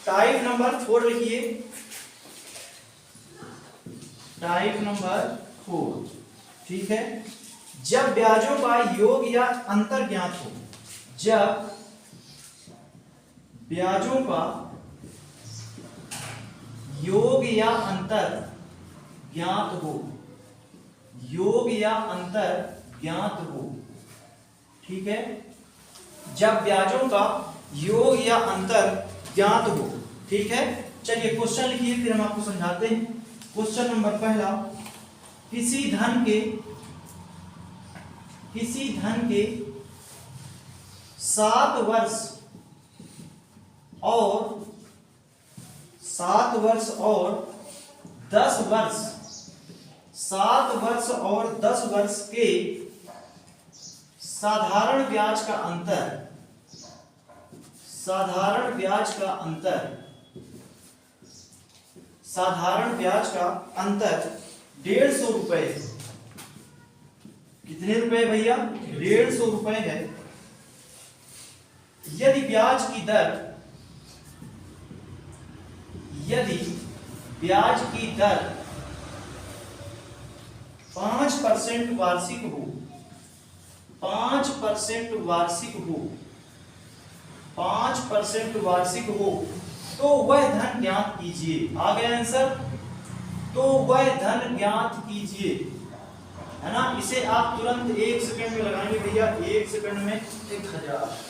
Type number 4 लिखिए, type number 4। ठीक है, जब ब्याजों का योग या अंतर ज्ञात हो, जब ब्याजों का योग या अंतर ज्ञात हो, योग या अंतर ज्ञात हो। ठीक है, जब ब्याजों का योग या अंतर ज्ञात हो। ठीक है, चलिए क्वेश्चन लिखिए, फिर हम आपको समझाते हैं। क्वेश्चन नंबर पहला, किसी धन के 7 वर्ष और 10 वर्ष, 7 वर्ष और 10 वर्ष के साधारण ब्याज का अंतर, साधारण ब्याज का अंतर 150 रुपए। कितने रुपए भैया? 150 रुपए है। यदि ब्याज की दर 5% वार्षिक हो, 5% वार्षिक हो, तो वह धन ज्ञात कीजिए। आ गया आंसर? तो वह धन ज्ञात कीजिए, है ना। इसे आप तुरंत 1 सेकंड में लगाएंगे भैया, 1 सेकंड में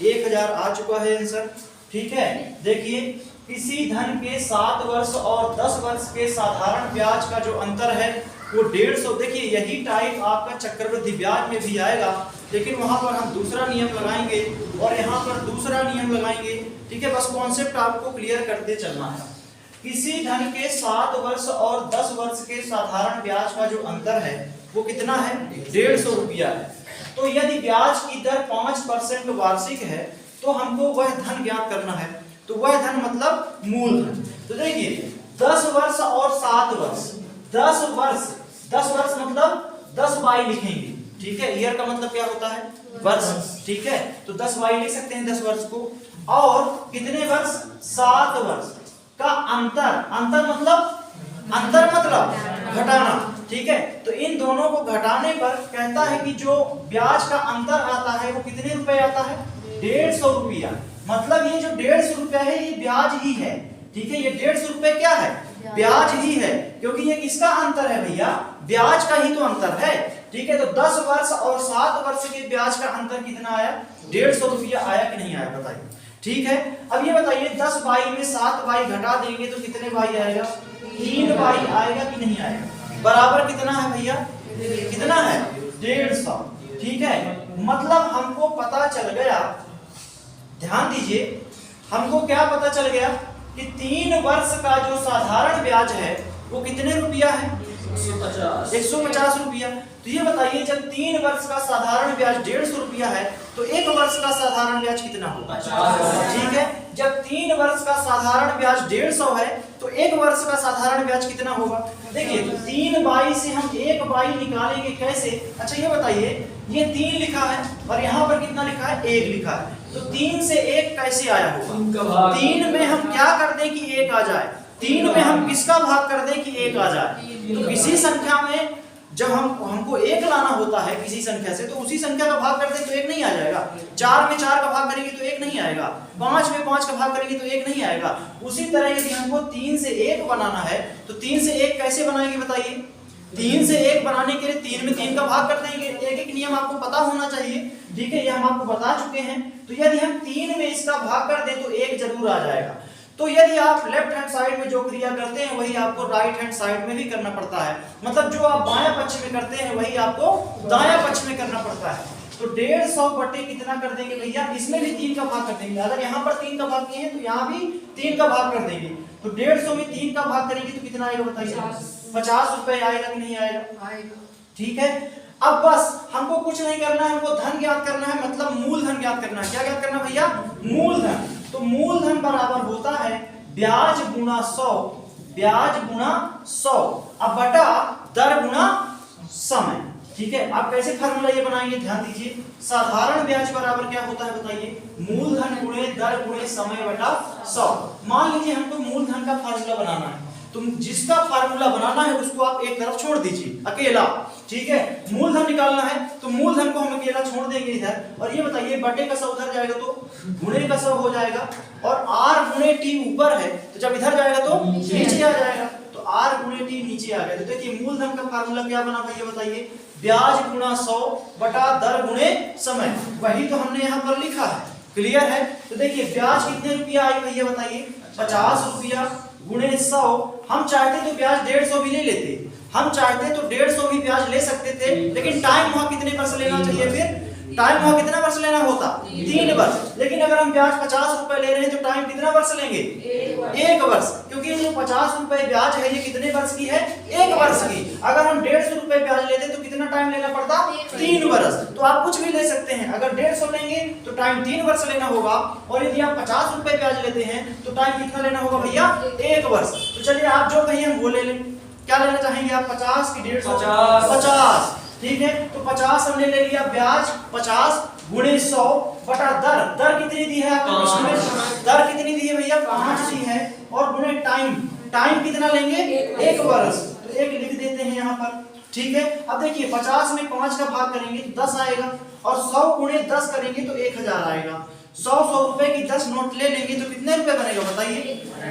1000 आ चुका है आंसर। ठीक है, देखिए, किसी धन के 7 वर्ष और 10 वर्ष के साधारण ब्याज का जो अंतर है वो 150। देखिए, यही टाइप आपका चक्रवृद्धि ब्याज में भी आएगा, लेकिन वहां पर हम दूसरा नियम लगाएंगे और यहाँ पर दूसरा नियम लगाएंगे। ठीक है, बस कॉन्सेप्ट आपको क्लियर करते चलना है। किसी धन के 7 वर्ष और 10 वर्ष के साधारण ब्याज का जो अंतर है वो कितना है? 150 रुपया है। तो यदि ब्याज की दर 5% वार्षिक है तो हमको वह धन ज्ञात करना है। तो वह धन मतलब मूलधन। तो देखिए, 10 वर्ष और 7 वर्ष, 10 वर्ष मतलब 10 बाई लिखेंगे। ठीक है, ईयर का मतलब क्या होता है? वर्ष। ठीक है, तो 10 बाई लिख सकते हैं 10 वर्ष को। और कितने वर्ष? 7 वर्ष का अंतर मतलब घटाना। ठीक है, तो इन दोनों को घटाने पर कहता है कि जो ब्याज का अंतर आता है वो कितने रुपए आता है? 150 रुपया। मतलब ये जो 150 रुपया है ये ब्याज ही है। ठीक है, ये 150 रुपए क्या है? ब्याज ही है, क्योंकि ये किसका अंतर है भैया? ब्याज का ही तो अंतर है। ठीक है, तो 10 वर्ष और 7 वर्ष के ब्याज का अंतर कितना आया? 150 रुपया आया कि नहीं आया? बताइए। ठीक है, अब ये बताइए, 10 बाई में 7 बाई घटा देंगे तो कितने बाई आएगा? 3 बाई आएगा कि नहीं आएगा? बराबर कितना है भैया? कितना है? 150। ठीक है, मतलब हमको पता चल गया, ध्यान दीजिए, हमको क्या पता चल गया कि 3 वर्ष का जो साधारण ब्याज है वो कितने रुपया है? 150 रुपया। तो ये बताइए, जब 3 वर्ष का साधारण ब्याज 150 रुपया है तो 1 वर्ष का साधारण ब्याज कितना होगा? 50। ठीक है, जब 3 वर्ष का साधारण ब्याज 150 है तो 1 वर्ष का साधारण ब्याज कितना होगा? देखिए, 3 बाई से हम 1 बाई निकालेंगे कैसे? अच्छा ये बताइए, ये 3 लिखा है और यहाँ पर कितना लिखा है? 1 लिखा है। तो 3 से 1 कैसे आया होगा? 3 में हम क्या कर दें कि 1 आ जाए? 3 में हम किसका भाग कर दें कि 1 आ जाए? तो किसी संख्या में जब हमको 1 लाना होता है किसी संख्या से, तो उसी संख्या का भाग कर दें तो 1 नहीं आ जाएगा। 4 में 4 का भाग करेंगे तो 1 नहीं आएगा। 5 में 5 का भाग करेंगे तो 1 नहीं आएगा। उसी तरह यदि हमको 3 से 1 बनाना है तो 3 से 1 कैसे बनाएंगे बताइए? 3 से 1 बनाने के लिए 3 में 3 का भाग कर देंगे। एक नियम आपको पता होना चाहिए। ठीक है, ये हम आपको बता चुके हैं। तो यदि हम 3 में इसका भाग कर दें तो 1 जरूर आ जाएगा। तो यदि आप लेफ्ट हैंड साइड में जो क्रिया करते हैं वही आपको राइट हैंड साइड में भी करना पड़ता है। मतलब जो आप बायां पक्ष में करते हैं वही आपको दायां पक्ष में करना पड़ता है। तो 150 बटे कितना कर देंगे भैया? इसमें भी 3 का भाग कर देंगे। अगर यहाँ पर 3 का भाग किए हैं तो यहाँ भी 3 का भाग कर देंगे। तो 150 में 3 का भाग करेंगे तो कितना आएगा बताइए? 50 रुपए आएगा कि नहीं आएगा? ठीक है, अब बस हमको कुछ नहीं करना है, हमको धन ज्ञात करना है, मतलब मूलधन ज्ञात करना है। क्या ज्ञात करना भैया? मूलधन। तो मूलधन बराबर होता है ब्याज गुणा 100, ब्याज गुणा 100 अब बटा दर गुणा समय। ठीक है, आप कैसे फार्मूला ये बनाएंगे, ध्यान दीजिए। साधारण ब्याज बराबर क्या होता है बताइए, मूलधन गुणे दर गुणे समय बटा 100। मान लीजिए हमको मूलधन का फार्मूला बनाना है, तुम जिसका फार्मूला बनाना है उसको आप एक तरफ छोड़ दीजिए अकेला, ठीक है। मूलधन निकालना है तो मूलधन को हम अकेला छोड़ देंगे इधर, और ये बताइए बटे का 100 उधर जाएगा तो गुणे का 100 हो जाएगा, और r गुणे t ऊपर है तो जब इधर जाएगा तो नीचे आ जाएगा, तो r गुणे t नीचे आ गया। तो देखिए मूलधन का फार्मूला क्या बना भैया बताइए, ब्याज गुणा 100 बटा दर गुणे समय, वही तो हमने यहाँ पर लिखा है, क्लियर है। तो देखिए ब्याज कितने रुपया आई भैया बताइए, 50 रुपया गुणे 100। हम चाहते तो ब्याज 150 भी ले लेते, हम चाहते तो 150 भी ब्याज ले सकते थे, लेकिन टाइम वहां कितने वर्ष लेना चाहिए, फिर टाइम वहां कितना वर्ष लेना होता, 3 वर्ष। लेकिन अगर हम ब्याज 50 रुपए ले रहे हैं तो टाइम कितना वर्ष लेंगे, 1 वर्ष, क्योंकि जो 50 रुपए ब्याज है ये कितने वर्ष की है, 1 वर्ष की। अगर हम 150 रुपए ब्याज लेते तो कितना टाइम लेना पड़ता, 3 वर्ष। तो आप कुछ भी ले सकते हैं, अगर 150 लेंगे तो टाइम 3 वर्ष लेना होगा, और यदि आप 50 रुपए ब्याज लेते हैं तो टाइम कितना लेना होगा भैया, 1 वर्ष। तो चलिए आप जो कहिए हम वो ले लें, क्या लेना चाहेंगे आप, 50 की 150, 50, ठीक है। तो 50 हमने ले लिया, ब्याज 50 गुणे 100 बटा दर, दर कितनी दी है आपके प्रश्न में, दर कितनी दी है भैया, 5 दी है, और गुणे टाइम, टाइम कितना लेंगे, 1 वर्ष, तो 1 लिख देते हैं यहाँ पर, ठीक है। अब देखिए 50 में 5 का भाग करेंगे तो 10 आएगा, और 100 गुणे 10 करेंगे तो 1000 आएगा। 100 रुपए की 10 नोट ले लेंगे तो कितने रुपए बनेगा बताइए,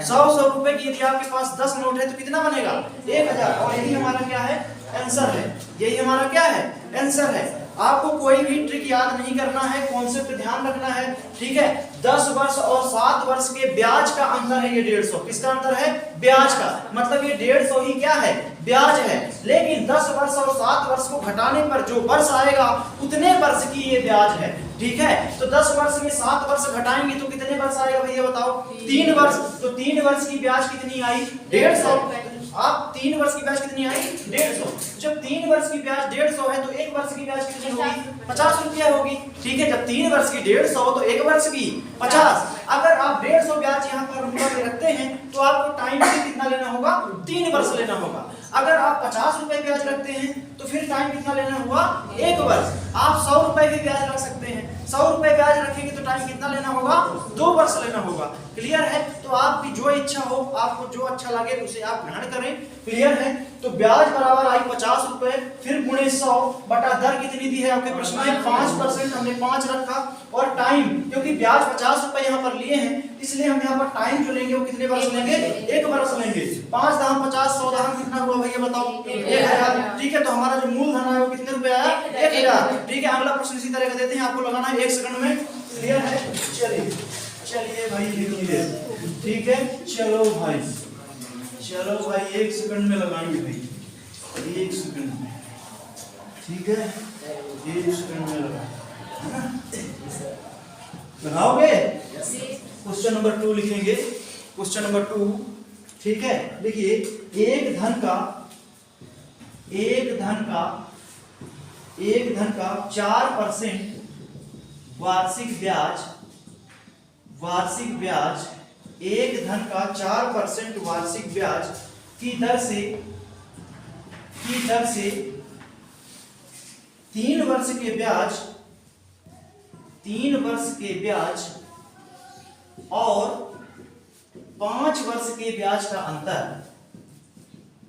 100 रुपए की यदि आपके पास 10 नोट है तो कितना बनेगा, 1000। और यही हमारा क्या है, आंसर है, यही हमारा क्या है, आंसर है। आपको कोई भी ट्रिक याद नहीं करना है, कॉन्सेप्ट ध्यान रखना है, ठीक है। 10 वर्ष और 7 वर्ष के ब्याज का अंतर है ये 150, किसका अंतर है, ब्याज का, मतलब ये 150 ही क्या है, ब्याज है। लेकिन 10 वर्ष और 7 वर्ष को घटाने पर जो वर्ष आएगा उतने वर्ष की ये ब्याज है, ठीक है। तो 10 वर्ष में 7 वर्ष घटाएंगे तो कितने वर्ष आएगा भैया बताओ, 3 वर्ष। तो 3 वर्ष की ब्याज कितनी आई, 150। आप 3 वर्ष की ब्याज कितनी आई, 150। जब 3 वर्ष की ब्याज 150 है तो 1 वर्ष की ब्याज कितनी होगी, 50 रुपया होगी, ठीक है। जब 3 वर्ष की 150 तो 1 वर्ष की 50। अगर आप 150 ब्याज यहाँ पर रुपया में रखते हैं तो आपको टाइम से कितना लेना होगा, 3 वर्ष लेना होगा। अगर आप 50 रुपए ब्याज रखते हैं तो फिर टाइम कितना लेना हुआ, 1 वर्ष। आप 100 रुपए भी ब्याज रख सकते हैं, 100 रुपए ब्याज रखेंगे तो टाइम कितना लेना होगा, 2 वर्ष लेना होगा, क्लियर है। तो आपकी जो इच्छा हो, आपको जो अच्छा लगे उसे आप ग्रहण करें, क्लियर है। तो ब्याज बराबर आई 50 रुपए, फिर गुणे 100 बटा दर कितनी दी है आपके प्रश्न में, 5%, हमने 5 रखा, और टाइम क्योंकि ब्याज 50 रुपए यहाँ पर लिए हैं इसलिए हम यहाँ पर टाइम जो लेंगे वो कितने वर्ष लेंगे, 1 वर्ष लेंगे। 5 दाम 50, 100 दाम कितना हुआ भैया बताओ, 1000, ठीक है। तो हमारा जो मूलधन है वो कितने रुपए आया, 1000, ठीक है। अगला प्रश्न इसी तरह का देते हैं, आपको लगाना है 1 सेकंड में, क्लियर है। चलिए भाई लिखिए, ठीक है। चलो भाई 1 सेकंड में लगाएंगे भाई, 1 सेकंड में, ठीक है, 1 सेकंड में लगाओगे। क्वेश्चन नंबर 2 लिखेंगे, क्वेश्चन नंबर 2, ठीक है। देखिए एक धन का 4% वार्षिक ब्याज, एक धन का 4% वार्षिक ब्याज की दर से 3 वर्ष के ब्याज और 5 वर्ष के ब्याज का अंतर,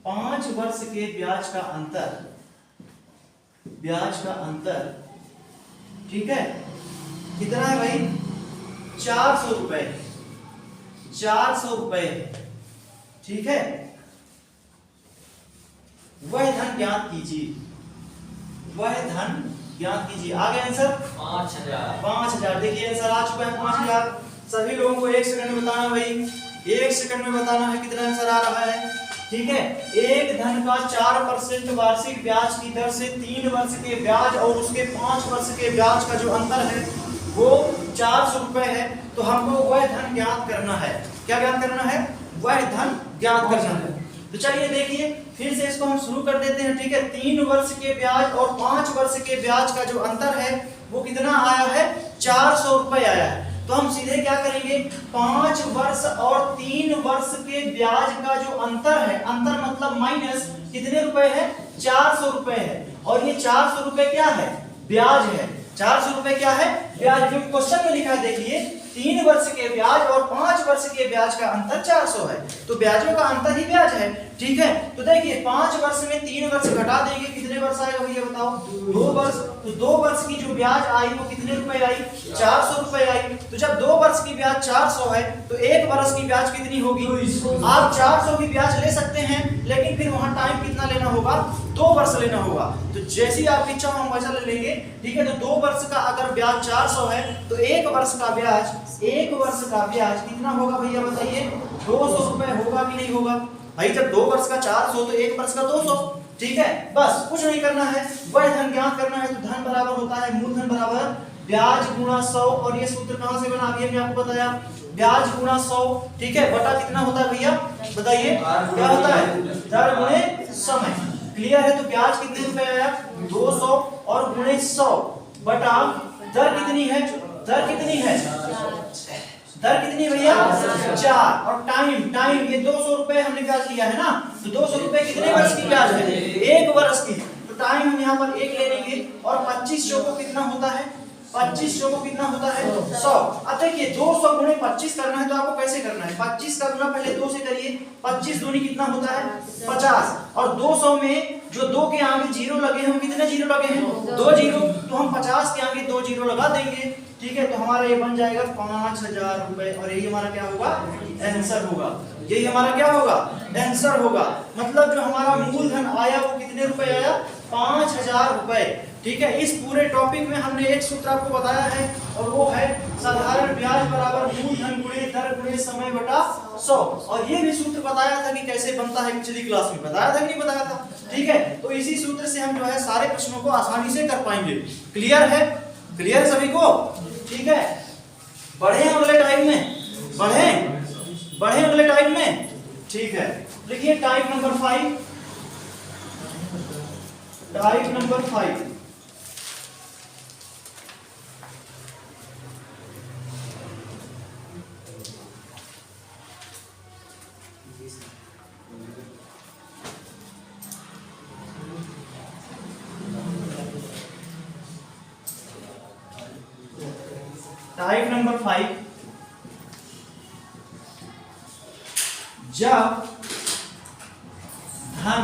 5 वर्ष के ब्याज का अंतर, ठीक है। कितना है भाई, 400 रुपए, 400 रुपए, ठीक है। वह धन ज्ञात कीजिए, आ गया आंसर 5000। देखिए आंसर आ चुका है 5000। सभी लोगों को 1 सेकंड में बताना भाई, 1 सेकंड में बताना है कितना आंसर आ रहा है, ठीक है। एक धन का 4% वार्षिक ब्याज की दर से 3 वर्ष के ब्याज और उसके 5 वर्ष के ब्याज का जो अंतर है वो 400 रुपए है। तो हमको वह धन ज्ञात करना है, क्या ज्ञात करना है, वह धन ज्ञात करना है। तो चलिए देखिए फिर से इसको हम शुरू कर देते हैं, ठीक है। 3 वर्ष के ब्याज और 5 वर्ष के ब्याज का जो अंतर है वो कितना आया है, 400 रुपए आया है। तो हम सीधे क्या करेंगे, 5 वर्ष और 3 वर्ष के ब्याज का जो अंतर है, अंतर मतलब माइनस कितने रुपए है, 400 रुपए है। और ये 400 रुपए क्या है, ब्याज है। 400 रुपए क्या है, ब्याज। जो क्वेश्चन में लिखा है देखिए, 3 वर्ष के ब्याज और 5 वर्ष के ब्याज का अंतर 400 है, तो ब्याजों का अंतर ही ब्याज है। ठीक है, तो देखिए 5 वर्ष में 3 वर्ष घटा देंगे, कितने वर्ष आएगा भैया बताओ, 2 वर्ष। तो 2 वर्ष की जो ब्याज आई वो कितने रुपए आई, 400 रुपए आई। तो जब 2 वर्ष की ब्याज 400 है तो 1 वर्ष की ब्याज कितनी होगी, आप 400 की ब्याज ले सकते हैं, लेकिन फिर वहां टाइम कितना लेना होगा, 2 वर्ष लेना होगा। तो जैसी आपकी इच्छा हम वैसा ले लेंगे। ठीक है, तो 2 वर्ष का अगर ब्याज 400 है तो 1 वर्ष का ब्याज, 1 वर्ष का ब्याज कितना होगा भैया बताइए, 200 रुपए होगा कि नहीं होगा भाई। जब 2 वर्ष का 400 तो 1 वर्ष का 200। ठीक है, बस कुछ नहीं करना है, वह धन ज्ञात करना है। तो धन बराबर होता है मूलधन बराबर ब्याज गुणा 100। और ये सूत्र कहां से बना, अभी हमने आपको बताया, ब्याज गुणा 100। ठीक है, बटा कितना होता है भैया बताइए, क्या होता है, दर गुणे समय। क्लियर है, तो ब्याज कितने रुपए आया, 200 और गुणे 100 बटा दर कितनी है, दर कितनी है, दर कितनी भैया 4। और टाइम ये 200 रुपए हमने ब्याज लिया है ना, तो 200 रुपए कितने वर्ष की ब्याज है, 1 वर्ष की। तो टाइम हम यहाँ पर 1 ले लेंगे। और 25 को कितना होता है, 25 को कितना होता है 100। अब देखिए 200 गुणे 25 करना है तो आपको कैसे करना है, 25 का गुना पहले 2 से करिए, 25 दूनी कितना होता है 50। और 200 में जो 2 के आगे जीरो लगे हैं, कितने जीरो लगे हैं, 2 जीरो। तो हम 50 के आगे 2 जीरो लगा देंगे। ठीक है, तो हमारा ये बन जाएगा 5000 रुपए। और यही हमारा क्या होगा, आंसर होगा। यही हमारा क्या होगा, आंसर होगा। मतलब जो हमारा मूलधन आया वो कितने रुपए आया, 5000 रुपए। ठीक है, इस पूरे टॉपिक में हमने एक सूत्र आपको बताया है, और वो है साधारण ब्याज बराबर मूलधन गुणे दर गुणे समय बटा 100। और ये भी सूत्र बताया था कि कैसे बनता है, पिछली क्लास में बताया था कि नहीं बताया था। ठीक है, तो इसी सूत्र से हम जो है सारे प्रश्नों को आसानी से कर पाएंगे। क्लियर है, क्लियर सभी को। ठीक है, बढ़े अगले टाइम में, बढ़े अगले टाइम में। ठीक है, देखिए type number 5, type number 5। Type number 5, जब धन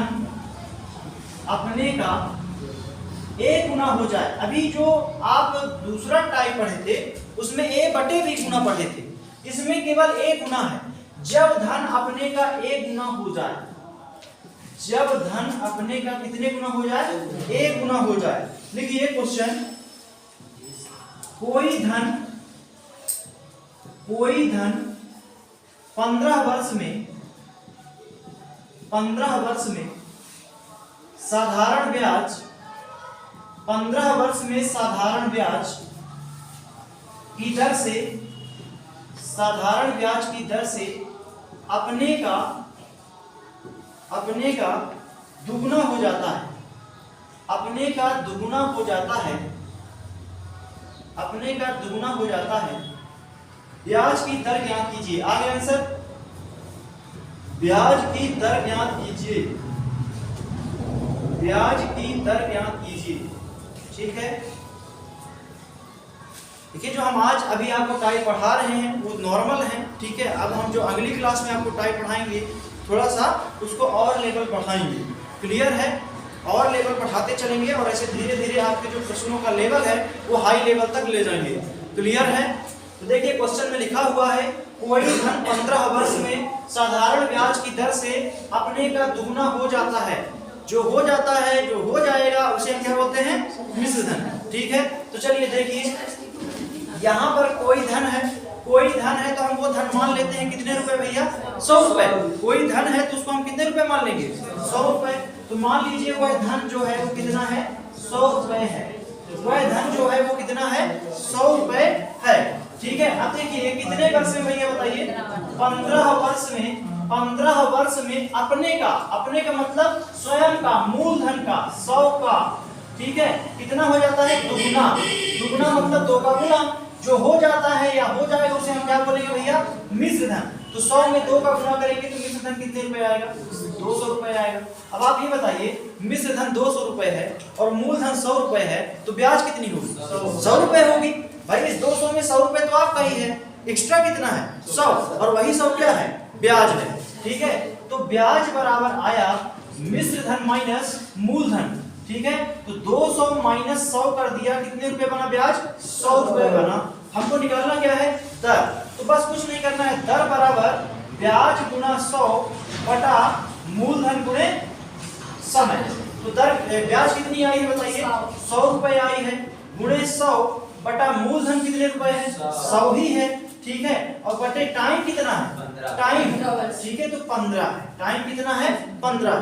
अपने का a गुना हो जाए। अभी जो आप दूसरा टाइप पढ़े थे उसमें a बटे b गुना पढ़े थे, इसमें केवल a गुना है। जब धन अपने का a गुना हो जाए, जब धन अपने का कितने गुना हो जाए, a गुना हो जाए। देखिए क्वेश्चन, कोई धन 15 वर्ष में साधारण ब्याज, 15 वर्ष में साधारण ब्याज की दर से, साधारण ब्याज की दर से अपने का दुगुना हो जाता है, अपने का दुगुना हो जाता है, अपने का दुगुना हो जाता है। ब्याज की दर ज्ञात कीजिए। आगे आंसर, ब्याज की दर ज्ञात कीजिए, ब्याज की दर ज्ञात कीजिए। ठीक है, देखिए जो हम आज अभी आपको टाइप पढ़ा रहे हैं वो नॉर्मल है। ठीक है, अब हम जो अगली क्लास में आपको टाइप पढ़ाएंगे थोड़ा सा उसको और लेवल बढ़ाएंगे। क्लियर है, और लेवल बढ़ाते चलेंगे और ऐसे धीरे धीरे आपके जो प्रश्नों का लेवल है वो हाई लेवल तक ले जाएंगे। क्लियर है, तो देखिए क्वेश्चन में लिखा हुआ है, कोई धन 15 वर्ष में साधारण ब्याज की दर से अपने का दुगुना हो जाता है। जो हो जाता है, जो हो जाएगा उसे हम क्या बोलते हैं, मिश्र धन। ठीक है, तो चलिए देखिए यहाँ पर कोई धन है, कोई धन है तो हम वो धन मान लेते हैं कितने रुपए भैया, 100 रुपए। कोई धन है तो उसको हम कितने रुपए मान लेंगे, 100 रुपए। तो मान लीजिए वह धन जो है वो कितना है, 100 रुपए है। वह धन जो है वो कितना है, 100 रुपए है। ठीक है, अब देखिए कितने वर्ष में भैया बताइए, 15 वर्ष में, 15 वर्ष में अपने का मतलब स्वयं का, मूलधन का, 100 का। ठीक है, कितना हो जाता है, दुगुना। दुगुना मतलब 2 का गुना। जो हो जाता है या हो जाएगा उसे हम क्या बोलेंगे भैया, मिश्र धन। तो 100 में 2 का गुना करेंगे तो मिश्र धन कितने रुपए आएगा, 200 रुपए आएगा। अब आप ये बताइए, मिश्र धन 200 रुपए है और मूलधन 100 रुपए है, तो ब्याज कितनी होगी, 100 रुपए होगी। भाई इस 200 में 100 रुपए तो आपका ही है, एक्स्ट्रा कितना है 100, और वही 100 क्या है, ब्याज है। ठीक है, तो ब्याज बराबर आया मिश्र धन माइनस मूलधन। ठीक है, तो 200 माइनस 100 कर दिया, कितने रुपए बना ब्याज, 100 रुपए बना। हमको निकालना क्या है, दर। तो बस कुछ नहीं करना है, दर बराबर ब्याज गुना 100 बटा मूलधन गुणे समय। तो दर ब्याज कितनी आई है बताइए, 100 रुपए आई है, गुणे 100 बटा मूलधन कितने रुपए है, 100 ही है। ठीक है, और बटे टाइम कितना है, टाइम, ठीक है, तो 15 है। टाइम कितना है, 15।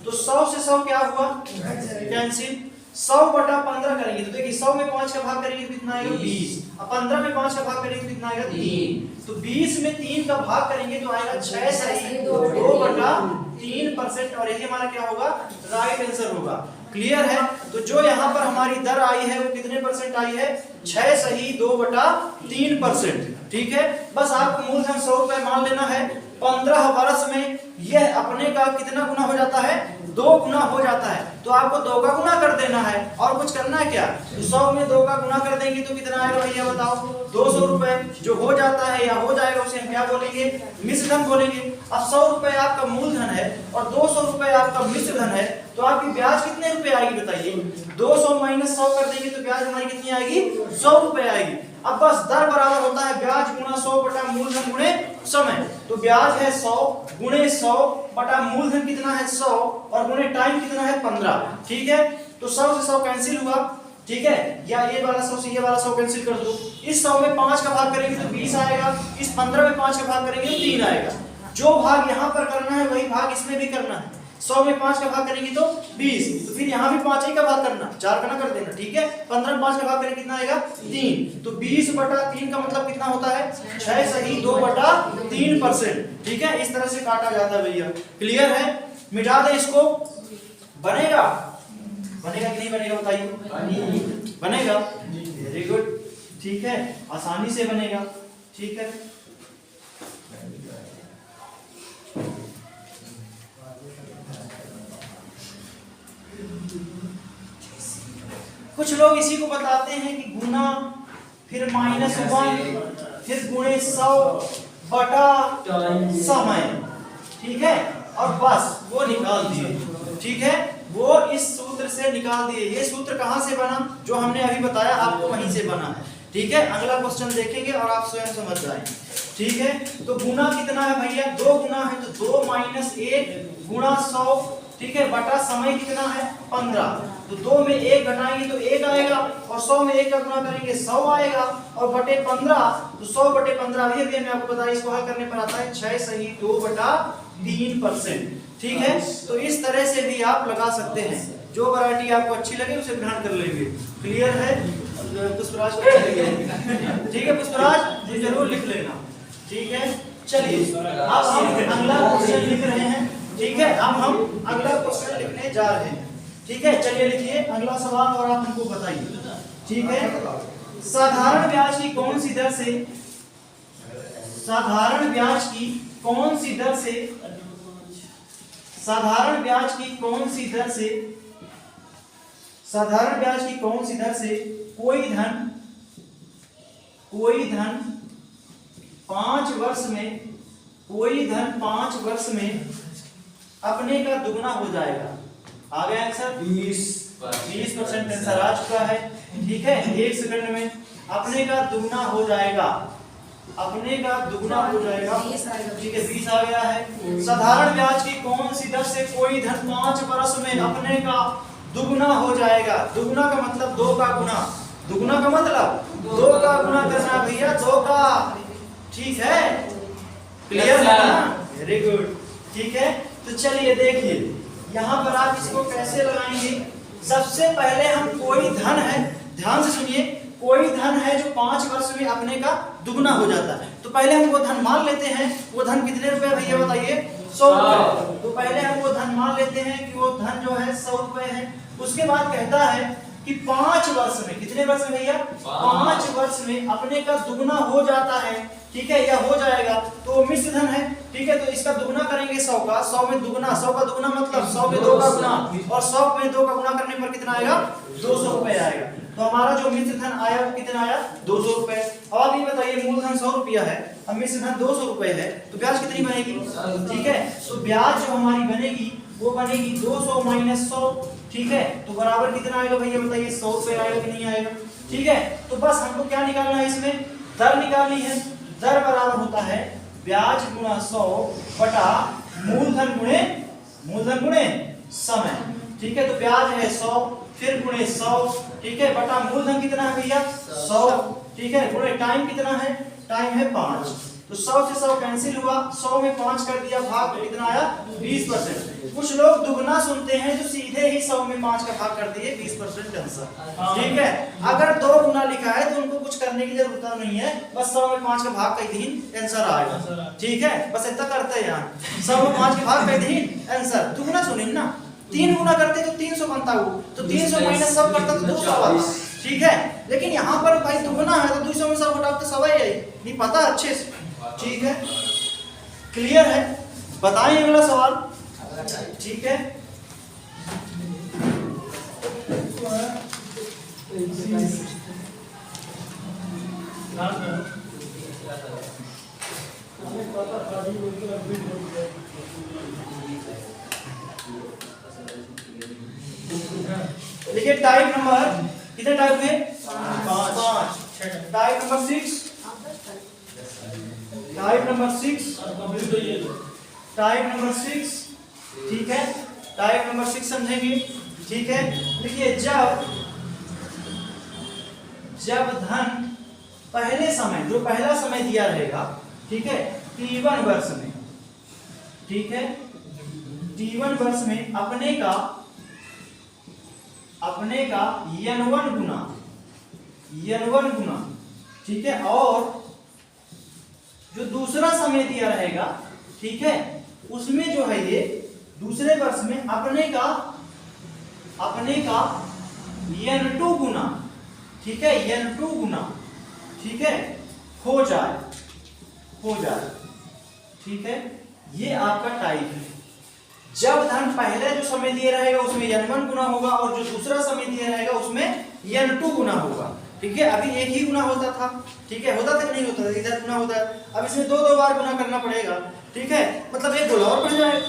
तो 100 से 100 क्या हुआ, कैंसिल। 100 बटा 15 करेंगे तो देखिए 100 में 5 का भाग करेंगे तो कितना आएगा, 20। अब 15 में 5 का भाग करेंगे तो कितना आएगा, 3। तो 20 में 3 का भाग करेंगे तो आएगा 6 सही 2 बटा 3%, और यही हमारा क्या होगा, राइट आंसर होगा। क्लियर है। तो जो यहाँ पर हमारी दर आई है वो कितने परसेंट आई है, 6 सही 2 बटा 3%। ठीक है, बस आपको मूलधन 100 रुपए मान लेना है। 15 वर्ष में यह अपने का कितना गुना हो जाता है, 2 गुना हो जाता है। तो आपको 2 का गुना कर देना है, और कुछ करना है क्या, तो 100 में 2 का गुना कर देंगे तो कितना आएगा भैया बताओ, 200 रुपए। जो हो जाता है या हो जाएगा उसे हम क्या बोलेंगे, मिश्र धन बोलेंगे। अब 100 रुपए आपका मूलधन है और 200 रुपए आपका मिश्र धन है, तो आपकी ब्याज कितने रुपए आएगी बताइए, 200 माइनस 100 कर देंगे तो ब्याज हमारी कितनी आएगी, 100 रुपए आएगी। अब बस दर बराबर होता है ब्याज गुना 100 बटा मूलधन गुणे समय। तो ब्याज है 100 गुणे 100 बटा मूलधन कितना है 100 और गुणे टाइम कितना है 15। ठीक है, तो 100 से 100 कैंसिल हुआ। ठीक है, या ये वाला 100 से ये वाला 100 कैंसिल कर दो। इस 100 में 5 का भाग करेंगे तो 20 आएगा, इस 15 में 5 का भाग करेंगे तो 3 आएगा। जो भाग यहाँ पर करना है वही भाग इसमें भी करना है। 100 में 5 का भाग करेंगे तो 20, तो फिर यहाँ भी 5 ही का भाग करना, 4 का ना कर देना। ठीक है, 15 में 5 का भाग करेंगे कितना आएगा, 3। तो 20 बटा 3 का मतलब कितना होता है, 6 सही 2 बटा 3%। ठीक है, इस तरह से काटा जाता है भैया। क्लियर है, मिटा दे इसको। बनेगा, बनेगा कि नहीं बनेगा बताइए, बनेगा, वेरी गुड। ठीक है, आसानी से बनेगा। ठीक है, कुछ लोग इसी को बताते हैं कि गुना फिर -1 फिर गुणे 100 बटा समय। ठीक है, और बस वो निकाल दिए। ठीक है, वो इस सूत्र से निकाल दिए। ये सूत्र कहाँ से बना, जो हमने अभी बताया आपको वहीं से बना है। ठीक है, अगला क्वेश्चन देखेंगे और आप स्वयं समझ जाएंगे। ठीक है, तो गुना कितना है भैया, 2 गुना है, तो 2 माइनस 1 गुणा 100। ठीक है, बटा समय कितना है 15। तो 2 में 1 घटाएंगे तो 1 आएगा, और 100 में 1 का गुना करेंगे 100 आएगा, और बटे 15 तो 100 बटे 15 भी अभी मैं आपको बताया, इसको हल करने पर आता है 6 सही 2 बटा 3%। ठीक है, तो इस तरह से भी आप लगा सकते हैं। जो वैरायटी आपको अच्छी लगे उसे ग्रहण कर लेंगे। क्लियर है, पुष्पराज को ठीक है, पुष्पराज जी जरूर लिख लेना। ठीक है, चलिए अब हम अगला क्वेश्चन लिख रहे हैं। ठीक है, अब हम अगला क्वेश्चन लिखने जा रहे हैं। ठीक है, चलिए लिखिए अगला सवाल और आप हमको बताइए। ठीक है, साधारण ब्याज की कौन सी दर से, साधारण ब्याज की कौन सी दर से, साधारण ब्याज की कौन सी दर से, साधारण ब्याज की कौन सी दर से कोई धन 5 वर्ष में, कोई धन 5 वर्ष में अपने का दुगना हो जाएगा। आ गया आंसर, 20% आंसर आ चुका है। ठीक है, 1 सेकंड में अपने का दुगना हो जाएगा, अपने का दुगना हो जाएगा। ठीक है, 20 आ गया है। साधारण ब्याज की कौन सी दर से कोई धन 5 वर्ष में अपने का दुगना हो जाएगा। दुगना का मतलब 2 का गुना, दुगना का मतलब 2 का गुना करना भैया, 2 का। ठीक है, क्लियर है ना, वेरी गुड। ठीक है, तो चलिए देखिए यहाँ पर आप इसको कैसे लगाएंगे। सबसे पहले हम कोई धन है, ध्यान से सुनिए, कोई धन है जो 5 वर्ष में अपने का दुगना हो जाता है। तो पहले हम वो धन मान लेते हैं। वो धन कितने रुपए भैया बताइए, 100 रुपए। तो पहले हम वो धन मान लेते हैं कि वो धन जो है 100 रुपए है। उसके बाद कहता है कि 5 वर्ष में, कितने वर्ष में भैया, 5 वर्ष में अपने का दुगना हो जाता है, ठीक है, या हो जाएगा, तो मिश्र धन है, ठीक है। तो इसका दुगना करेंगे 100 का, 100 में दुगना, 100 का दुगना मतलब 100 में 2 का गुना, और 100 में 2 का गुना करने पर कितना आएगा, 200 रुपए आएगा। तो हमारा जो मिश्र धन आया वो कितना आया, 200 रुपए। अब आप ये बताइए मूलधन 100 रुपया है, अब मिश्र धन 200 रुपए है, तो ब्याज कितनी बनेगी, ठीक है। तो ब्याज जो हमारी बनेगी वो बनेगी 200 माइनस 100, ठीक है। तो बराबर कितना आएगा भैया बताइए, 100 रुपए आएगा कि नहीं आएगा, ठीक है। तो बस हमको क्या निकालना है, इसमें दर निकालनी है। दर बराबर होता है ब्याज गुणा 100 बटा मूलधन गुणे समय, ठीक है। तो ब्याज है 100, फिर गुणे 100, ठीक है, बटा मूलधन कितना है भैया 100, ठीक है, गुणे टाइम कितना है, टाइम है 5। तो 100 से 100 कैंसिल हुआ, 100 में 5 कर दिया, भाग में कितना आया 20%। कुछ लोग दुगना सुनते हैं तो सीधे ही 100 में 5 का भाग कर दिए, 20% आंसर, ठीक है। अगर 2 गुना लिखा है तो उनको कुछ करने की जरूरत नहीं है, बस 100 में 5 का भाग कर दीन आंसर आएगा, ठीक है। बस इतना करते हैं यार, 100 में 5 का भाग कर दीन आंसर। दुगना सुनिए ना, 3 गुना करते तो 300 बनता हो, तो 300 माइनस 100 करता तो 200 आता, ठीक है। लेकिन यहाँ पर भाई दुगना है तो 200 में 100 घटाओ तो 100 ही आई, नहीं पता अच्छे से, ठीक है, क्लियर है। बताएं अगला सवाल, ठीक है। देखिए टाइप नंबर कितने टाइप हुए, 5। Type number 6, type number 6, type number 6, ठीक है। टाइप नंबर 6 समझेंगे, ठीक है। देखिए जब धन पहले समय, जो पहला समय दिया रहेगा, ठीक है, T1 वर्ष में, ठीक है, T1 वर्ष में अपने का N1 गुना, ठीक है, और जो दूसरा समय दिया रहेगा, ठीक है, उसमें जो है ये दूसरे वर्ष में अपने का N2 गुना, ठीक है, N2 गुना, ठीक है, हो जाए, ठीक है। ये आपका टाइप है। जब धन पहले जो समय दिए रहेगा उसमें N1 गुना होगा और जो दूसरा समय दिया रहेगा उसमें N2 गुना होगा, ठीक है। अभी एक ही गुना होता था, ठीक है, होता था कि नहीं होता था, इधर गुना होता है, अब इसमें 2 बार गुना करना पड़ेगा, ठीक है, मतलब एक गोला और बढ़ जाएगा,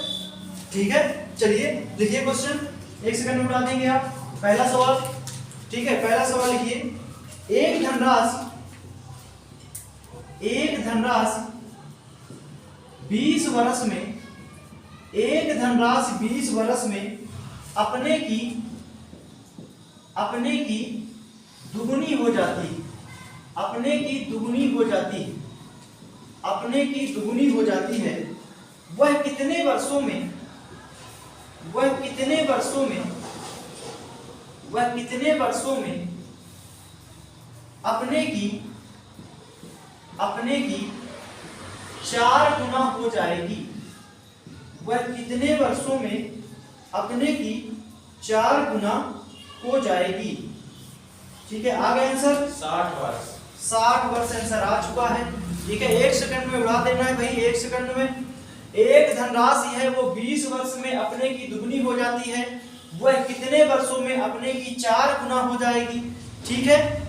ठीक है। चलिए लिखिए क्वेश्चन, 1 सेकंड में उठा देंगे आप। पहला सवाल, ठीक है, पहला सवाल लिखिए, एक धनराशि 20 वर्ष में, एक धनराशि 20 वर्ष में अपने की दुगुनी हो जाती, अपने की दुगुनी हो जाती है, वह कितने वर्षों में अपने की 4 गुना हो जाएगी, वह कितने वर्षों में अपने की 4 गुना हो जाएगी, ठीक है। आ गया आंसर 60 वर्ष आंसर आ चुका है, ठीक है। 1 सेकंड में उड़ा देना है भाई, 1 सेकंड में। एक धनराशि है वो 20 वर्ष में अपने की दुगनी हो जाती है, वह कितने वर्षों में अपने की 4 गुना हो जाएगी, ठीक है।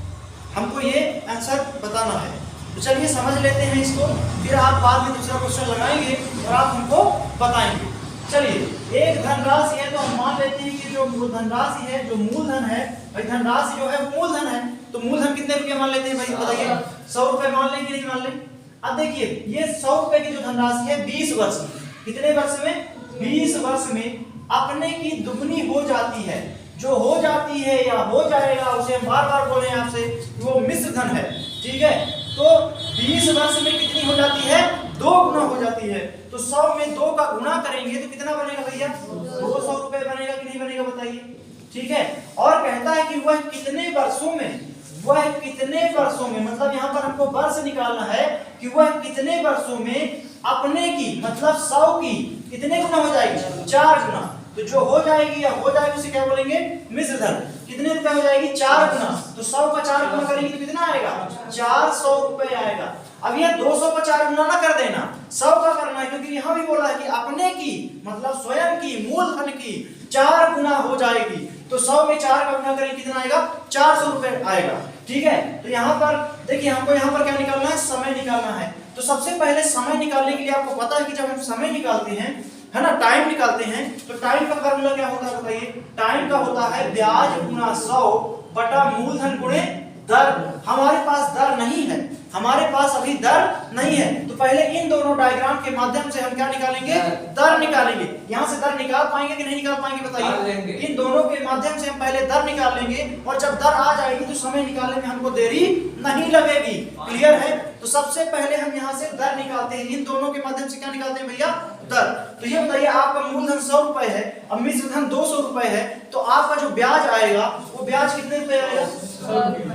हमको ये आंसर बताना है, तो चलिए समझ लेते हैं इसको, फिर आप बाद में दूसरा क्वेश्चन लगाएंगे और आप हमको बताएंगे। चलिए एक धनराशि है तो हम मान लेते हैं कि जो धनराशि है, जो मूलधन है भाई, धनराशि जो है वो मूलधन है, तो मूलधन कितने रुपए मान लेते हैं भाई बताइए, 100 रुपए मान लें कि नहीं मान लें। अब देखिए ये 100 रुपए की जो धनराशि है 20 वर्ष में, कितने वर्ष में, 20 वर्ष में अपने की दुगनी हो जाती है, जो हो जाती है या हो जाएगा उसे हम बार बार बोले आपसे, वो मिश्र धन है, ठीक है। तो 20 वर्ष में कितनी हो जाती है, 2 गुना हो जाती है, तो 100 में 2 का गुना करेंगे तो कितना बनेगा भैया, 200 रुपए बनेगा कि नहीं बनेगा बताइए, ठीक है। और कहता है कि वह कितने वर्षों में, मतलब यहाँ पर हमको वर्ष निकालना है कि वह कितने वर्षों में अपने की, मतलब 100 की कितने गुना हो जाएगी, 4 गुना। तो जो हो जाएगी या हो जाएगी उसे क्या बोलेंगे, मिश्र धन। कितने रुपए हो जाएगी 4 गुना। तो 100 का 4 गुना करेंगे तो कितना आएगा 400 रुपए आएगा। अब ये 200 का 4 गुना ना कर देना, 100 का करना है, क्योंकि यहाँ भी बोला है कि अपने की मतलब स्वयं की मूलधन की 4 गुना हो जाएगी। तो 100 में 4 का गुना करेंगे कितना आएगा 400 रुपए आएगा। ठीक है, तो यहाँ पर देखिए हमको यहाँ पर क्या निकालना है, समय निकालना है। तो सबसे पहले समय निकालने के लिए आपको पता है कि जब हम समय निकालते हैं, है ना, टाइम निकालते हैं, तो टाइम का फार्मूला क्या होता है बताइए। टाइम का होता है ब्याज गुना 100 बटा मूलधन गुणे दर। हमारे पास दर नहीं है, हमारे पास अभी दर नहीं है, तो पहले इन दोनों डायग्राम के माध्यम से हम क्या निकालेंगे, दर निकालेंगे। यहाँ से दर निकाल पाएंगे कि नहीं निकाल पाएंगे बताइए। इन दोनों के माध्यम से हम पहले दर निकाल लेंगे, और जब दर आ जाएगी तो समय निकालने में हमको देरी नहीं लगेगी। क्लियर है, तो सबसे पहले हम यहाँ से दर निकालते हैं। इन दोनों के माध्यम से क्या निकालते हैं भैया, दर। तो ये बताइए आपका मूलधन 100 रुपए है, अब मिश्र धन 200 रुपए है, तो आपका जो ब्याज आएगा वो ब्याज कितने रुपए आएगा,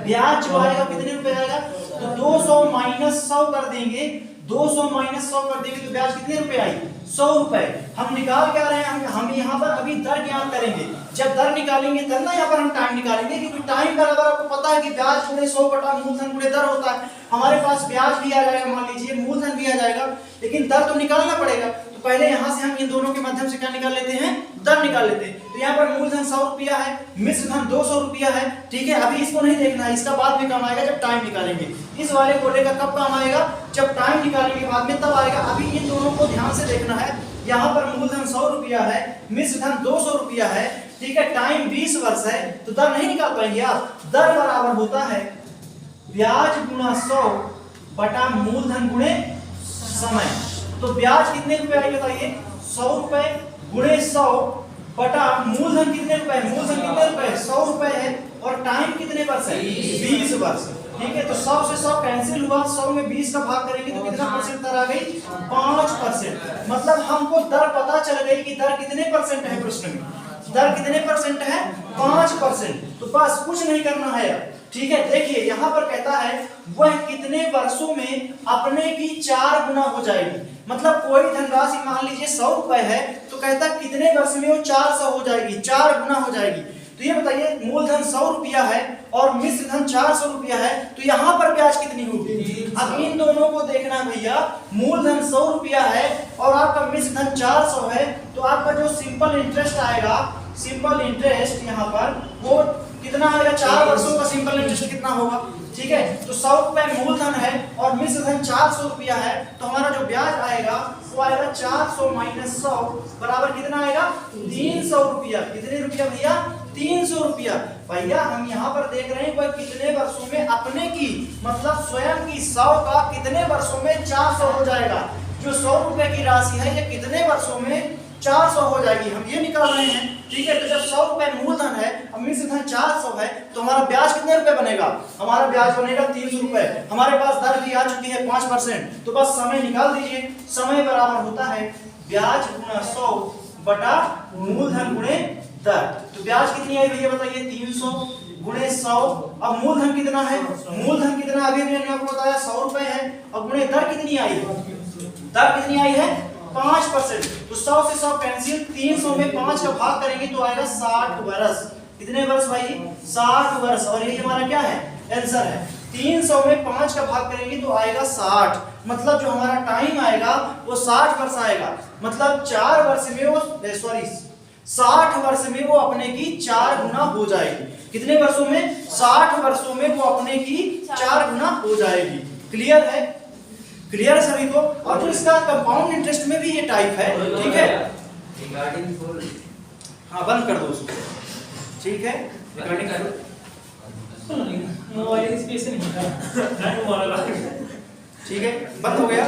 ब्याज जो आएगा कितने रुपए आएगा, तो 200 माइनस 100 कर देंगे, 200 माइनस 100 कर देंगे तो ब्याज कितने रुपए आई 100 रुपए। हम निकाल क्या रहे हैं, हम यहाँ पर अभी दर ज्ञात करेंगे। जब दर निकालेंगे तब ना यहाँ पर हम टाइम निकालेंगे, क्योंकि टाइम बराबर आपको पता है कि ब्याज गुणे 100 बटा मूलधन गुणे दर होता है। हमारे पास ब्याज भी आ जाएगा, मान लीजिए मूलधन भी आ जाएगा, लेकिन दर तो निकालना पड़ेगा। तो पहले यहाँ से हम इन दोनों के माध्यम से क्या निकाल लेते हैं, दर निकाल लेते हैं। तो यहाँ पर मूलधन 100 रुपया है, मिश्र धन 200 रुपया है। ठीक है, अभी इसको नहीं देखना है, इसका बाद में काम आएगा जब टाइम निकालेंगे। इस वाले कोटे का कब काम आएगा, जब टाइम निकालेंगे बाद में तब आएगा। अभी इन दोनों को ध्यान से देखना है। यहाँ पर मूलधन 100 रुपया है, मिश्र धन 200 रुपया है। ठीक है, टाइम 20 वर्ष है, तो दर नहीं निकाल पाएंगे आप। दर बराबर होता है ब्याज गुना 100 बटा मूलधन गुणे समय। तो ब्याज कितने रुपए आएगा बताइए, 100 रुपए गुणे 100 बटा मूलधन कितने रुपए, मूलधन कितने रुपए 100 रुपए है, और टाइम कितने वर्ष है 20 वर्ष। ठीक है, तो 100 से 100 कैंसिल हुआ, 100 में 20 का भाग करेंगे तो कितना परसेंट दर आ गई 5%। मतलब हमको दर पता चल गई कि दर कितने परसेंट है, प्रश्न में दर कितने परसेंट है 5%। तो बस कुछ नहीं करना है। ठीक है, देखिए यहाँ पर कहता है वह कितने वर्षों में अपने की 4 गुना हो जाएगी। मतलब कोई धनराशि मान लीजिए 100 रुपए है, तो कहता कितने वर्ष में वो 400 हो जाएगी, 4 गुना हो जाएगी। तो ये बताइए मूलधन 100 रुपया है और मिश्र धन 400 रुपया है, तो यहाँ पर ब्याज कितनी होगी। अब इन दोनों को देखना भैया, मूलधन 100 रुपया है और आपका मिश्र धन 400 है, तो आपका जो सिंपल इंटरेस्ट आएगा, सिंपल इंटरेस्ट यहाँ पर वो कितना आएगा, 4 वर्षों का सिंपल इंटरेस्ट कितना होगा। ठीक है, तो 100 रुपए मूलधन है और मिश्र धन 400 रुपया है, तो हमारा जो ब्याज आएगा वो आएगा 400 माइनस 100 बराबर कितना आएगा 300 रुपया। कितने रुपया भैया 300 रुपया। भैया हम यहाँ पर देख रहे हैं वह कितने वर्षों में अपने की मतलब स्वयं की 100 का कितने वर्षों में 400 हो जाएगा। जो 100 रुपए की राशि है ये कितने वर्षों में 400 हो जाएगी, हम ये निकाल रहे हैं। ठीक है, तो जब 100 रुपए मूलधन है और मिश्र धन 400 है, तो हमारा ब्याज कितने रुपए बनेगा, हमारा ब्याज बनेगा 300 रुपए। हमारे पास दर भी आ चुकी है 5%, तो बस समय निकाल दीजिए। समय बराबर होता है ब्याज गुना 100 बटा मूलधन गुणे दर। तो ब्याज कितनी आई भैया बताइए 300 गुणे 100। अब मूलधन कितना है, मूलधन कितना अभी मैंने आपको बताया 100 रुपए है, और गुणे दर कितनी आई, दर कितनी आई है 5%। तो 100 से 100 कैंसिल, 300 में 5 का भाग करेंगे तो आएगा 60 वर्ष। कितने वर्ष भाई 60 वर्ष, और ये हमारा क्या है आंसर है। 300 में 5 का भाग करेंगे तो आएगा 60, मतलब जो हमारा टाइम आएगा वो 60 वर्ष आएगा। मतलब 4 वर्ष में वो 60 वर्ष में वो अपने की 4 गुना हो जाएगी। कितने वर्षों में 60 वर्षों में वो अपने की 4 गुना हो जाएगी। क्लियर है, क्लियर है सभी को। और जो इसका कंपाउंड इंटरेस्ट में भी ये टाइप है। ठीक है, हाँ बंद कर दो उसको। ठीक है, रिकॉर्डिंग कर दो, मोबाइल स्पेस नहीं था। ठीक है, बंद हो गया।